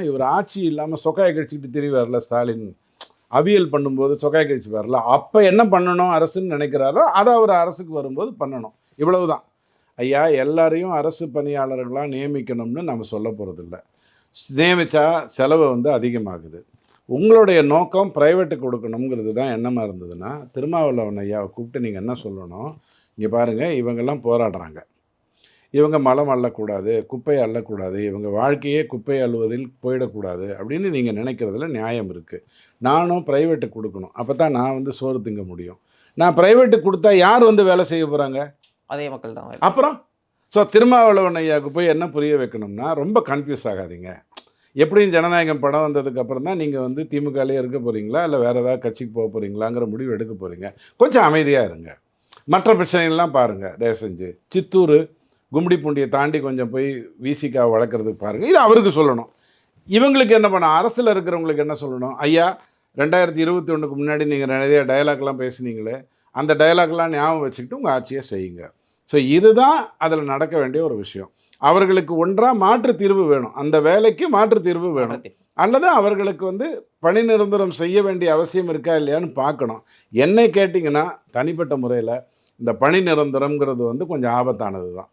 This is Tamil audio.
இவர் ஆட்சி இல்லாமல் சொக்காயை கழிச்சிக்கிட்டு திரிவார்ல ஸ்டாலின். அவியல் பண்ணும்போது சொக்காயை கழிச்சு வரல. அப்போ என்ன பண்ணணும் அரசுன்னு நினைக்கிறாரோ அதை அவர் அரசுக்கு வரும்போது பண்ணணும். இவ்வளவுதான். ஐயா, எல்லாரையும் அரசு பணியாளர்களாக நியமிக்கணும்னு நம்ம சொல்ல போகிறதில்ல. நியமித்தா செலவு அதிகமாகுது. உங்களுடைய நோக்கம் ப்ரைவேட்டுக்கு கொடுக்கணுங்கிறது தான் எண்ணமாக இருந்ததுன்னா, திருமாவளவன் ஐயாவை கூப்பிட்டு நீங்கள் என்ன சொல்லணும், இங்கே பாருங்கள், இவங்கெல்லாம் போராடுறாங்க. இவங்க மலம் அள்ளக்கூடாது, குப்பை அள்ளக்கூடாது, இவங்க வாழ்க்கையே குப்பை அள்ளுவதில் போயிடக்கூடாது அப்படின்னு நீங்கள் நினைக்கிறதுல நியாயம் இருக்குது. நானும் ப்ரைவேட்டுக்கு கொடுக்கணும், அப்போ தான் நான் சோறு திங்க முடியும். நான் ப்ரைவேட்டுக்கு கொடுத்தா யார் வேலை செய்ய போகிறாங்க? அதே மக்கள் தான். அப்புறம் திருமாவளவன் ஐயாவுக்கு போய் என்ன புரிய வைக்கணும்னா, ரொம்ப கன்ஃபியூஸ் ஆகாதீங்க. எப்படியும் ஜனநாயகம் படம் வந்ததுக்கப்புறம் தான் நீங்கள் திமுகலேயே இருக்க போகிறீங்களா, இல்லை வேறு ஏதாவது கட்சிக்கு போக போகிறீங்களாங்கிற முடிவு எடுக்க போகிறீங்க. கொஞ்சம் அமைதியாக இருங்க. மற்ற பிரச்சனைகள்லாம் பாருங்கள் தயவு செஞ்சு. சித்தூர் கும்மிடிப்பூண்டியை தாண்டி கொஞ்சம் போய் விசிகாவை வளர்க்குறதுக்கு பாருங்கள். இது அவருக்கு சொல்லணும். இவங்களுக்கு என்ன பண்ண, அரசில் இருக்கிறவங்களுக்கு என்ன சொல்லணும், ஐயா 2021க்கு முன்னாடி நீங்கள் நிறைய டயலாக்லாம் பேசுனீங்களே, அந்த டயலாக்லாம் ஞாபகம் வச்சுக்கிட்டு உங்கள் ஆட்சியை செய்யுங்க. ஸோ இதுதான் அதில் நடக்க வேண்டிய ஒரு விஷயம். அவர்களுக்கு ஒன்றாக மாற்று தீர்வு வேணும், அந்த வேலைக்கு மாற்று தீர்வு வேணும், அல்லது அவர்களுக்கு பணி நிரந்தரம் செய்ய வேண்டிய அவசியம் இருக்கா இல்லையான்னு பார்க்கணும். என்னை கேட்டிங்கன்னா தனிப்பட்ட முறையில் இந்த பணி நிரந்தரம்ங்கிறது கொஞ்சம் ஆபத்தானது தான்.